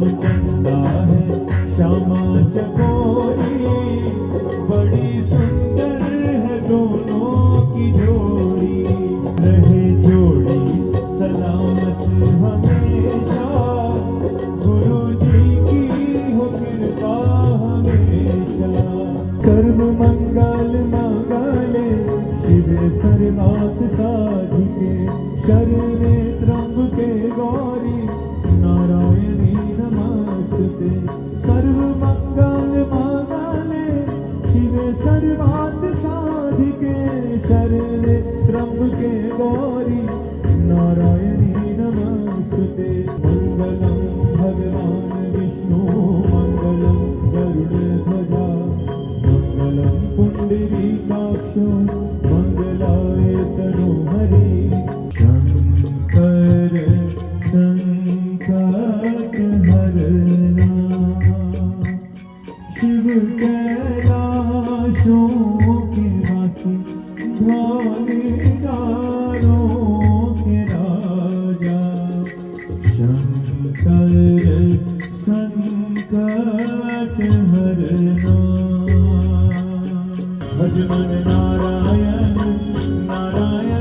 चंदा है श्यामा चकोरी, बड़ी सुंदर है दोनों की जोड़ी। रहे जोड़ी सलामत हमेशा, गुरु जी की हो कृपा हमेशा। सर्व मंगल मांगले शिव सर्वार्थ साधिके, शरणे त्र्यंबके गौरी नारायणी नमस्ते। सर्व मंगल मांगले शिव सर्वार्थ साधिके, शरणे त्र्यंबके गौरी नारायणी नमस्ते। मंगलम भगवान विष्णु मंगलम गरुड़ध्वजा, मंगलम पुंडरीकाक्षो मंगलाय तनोहरि। शंकर संकट हरना, शिव कैलाशों के वासी, ध्वनिदारों के राजा। शंकर संकट हरना। भज मन नारायण नारायण